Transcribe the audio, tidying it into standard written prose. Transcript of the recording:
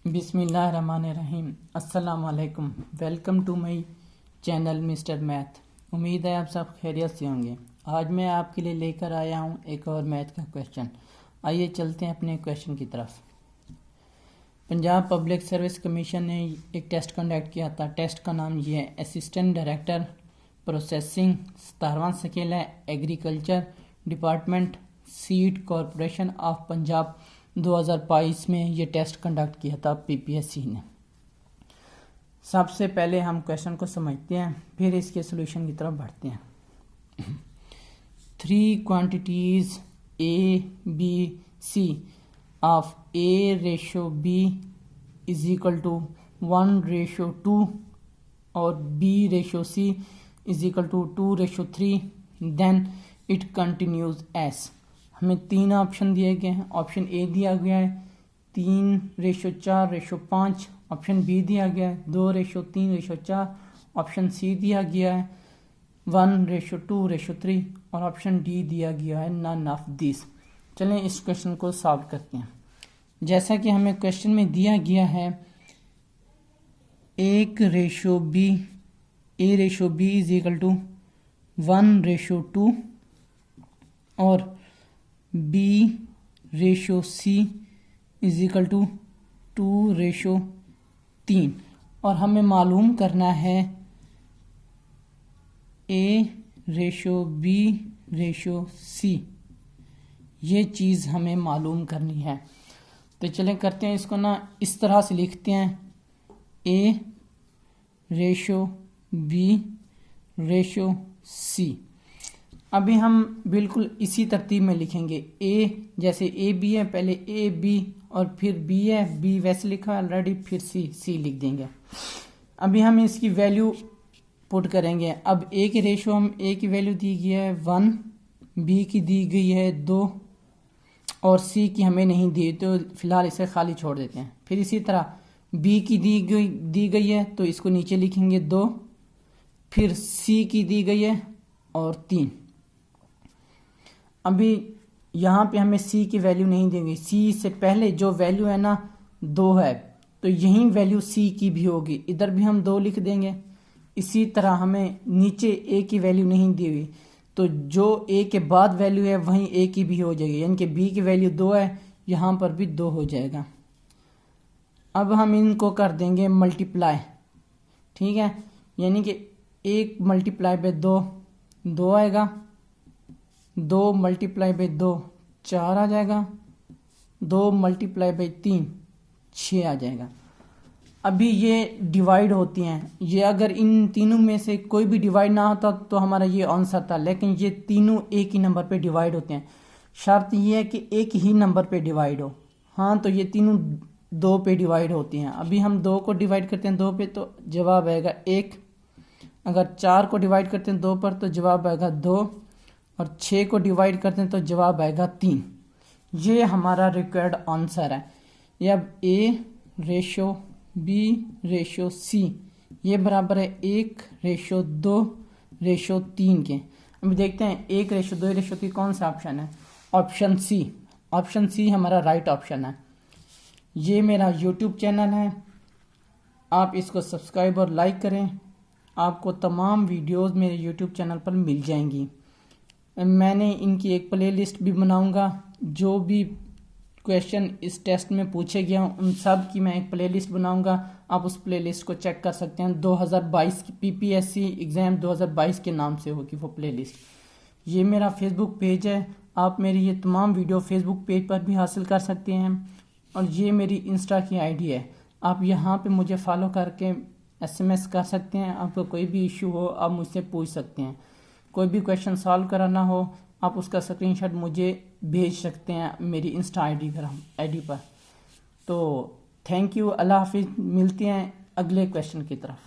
बिस्मिल्लाहिर्रहमानिर्रहीम। अस्सलाम वालेकुम। Welcome to my channel Mister Math. उम्मीद है आप सब खैरियत से होंगे। आज मैं आपके लिए लेकर आया हूँ एक और मैथ का क्वेश्चन। आइए चलते हैं अपने क्वेश्चन की तरफ। पंजाब पब्लिक सर्विस कमीशन ने एक टेस्ट कंडक्ट किया था। टेस्ट का नाम ये है असिस्टेंट डायरेक्टर प्रोसेसिंग, 17वां स्केल है, agriculture department, seed corporation of Punjab. 2022 में ये टेस्ट कंडक्ट किया था पीपीएससी ने। सबसे पहले हम क्वेश्चन को समझते हैं, फिर इसके सॉल्यूशन की तरफ बढ़ते हैं। 3 quantities A, B, C of A ratio B is equal to 1:2 और B ratio C is equal to 2:3, then it continues as. हमें 3 ऑप्शन दिए गए हैं। ऑप्शन ए दिया गया है 3:4:5, ऑप्शन बी दिया गया है 2:3:4, ऑप्शन सी दिया गया है 1:2:3 और ऑप्शन डी दिया गया है नन ऑफ दिस। चलें इस क्वेश्चन को सॉल्व करते हैं। जैसा कि हमें क्वेश्चन में दिया गया है A ratio B is equal to 1:2 और B ratio C is equal to 2:3 और हमें मालूम करना है A ratio B ratio C। ये चीज़ हमें मालूम करनी है। तो चलें करते हैं इसको ना, इस तरह से लिखते हैं A ratio B ratio C। अभी हम बिल्कुल इसी तरतीब में लिखेंगे। A जैसे A B है, पहले A B और फिर B है, B वैसे लिखा है ऑलरेडी, फिर C लिख देंगे। अभी हम इसकी वैल्यू पुट करेंगे। अब A की रेशो हम A की वैल्यू दी गई है 1, B की दी गई है 2 और C की हमें नहीं दी, तो फिलहाल इसे खाली छोड़ देते हैं। फिर इसी तरह B की दी गई है तो इसको नीचे लिखेंगे 2, फिर C की दी गई है और 3। अभी यहाँ पे हमें C की वैल्यू नहीं देंगे। C से पहले जो वैल्यू है ना 2 है, तो यही वैल्यू C की भी होगी, इधर भी हम 2 लिख देंगे। इसी तरह हमें नीचे A की वैल्यू नहीं दी हुई, तो जो A के बाद वैल्यू है वहीं A की भी हो जाएगी, यानी कि B की वैल्यू 2 है, यहाँ पर भी 2 हो जाएगा। अब हम इनको कर देंगे मल्टीप्लाई, ठीक है, यानी कि 1 मल्टीप्लाई बाय 2 आएगा, 2 मल्टीप्लाई बाय 2 4 आ जाएगा, 2 मल्टीप्लाई बाय 3 6 आ जाएगा। अभी ये डिवाइड होती हैं, ये अगर इन तीनों में से कोई भी डिवाइड ना होता तो हमारा ये आंसर था, लेकिन ये तीनों एक ही नंबर पे डिवाइड होते हैं। शर्त ये है कि एक ही नंबर पे डिवाइड हो। हाँ, तो ये तीनों 2 पे डिवाइड होती हैं। अभी हम 2 को डिवाइड करते हैं 2 पे तो जवाब आएगा 1। अगर 4 को डिवाइड करते हैं 2 पर तो जवाब आएगा 2 और 6 को डिवाइड करते हैं तो जवाब आएगा 3। ये हमारा रिक्वायर्ड आंसर है। ये अब A ratio B ratio C ये बराबर है 1:2:3 के। अभी देखते हैं 1:2:3 कौन सा ऑप्शन है। ऑप्शन सी हमारा राइट ऑप्शन है। ये मेरा YouTube चैनल है, आप इसको सब्सक्राइब और लाइक करें, आपको तमाम वीडियोस मेरे YouTube चैनल पर मिल जाएंगी। मैंने इनकी एक प्लेलिस्ट भी बनाऊंगा, जो भी क्वेश्चन इस टेस्ट में पूछे गए हैं उन सब की मैं एक प्लेलिस्ट बनाऊंगा। आप उस प्लेलिस्ट को चेक कर सकते हैं। 2022 की पीपीएससी एग्ज़ाम 2022 के नाम से होगी वो प्लेलिस्ट। ये मेरा फेसबुक पेज है, आप मेरी ये तमाम वीडियो फेसबुक पेज पर भी हासिल कर सकते हैं और ये मेरी इंस्टा की आईडी है। आप यहाँ पे मुझे फॉलो करके SMS कर सकते हैं। आपको कोई भी इशू हो आप मुझसे पूछ सकते हैं। कोई भी क्वेश्चन सॉल्व कराना हो आप उसका स्क्रीनशॉट मुझे भेज सकते हैं मेरी इंस्टा आईडी पर। तो थैंक यू, अल्लाह हाफिज़। मिलते हैं अगले क्वेश्चन की तरफ।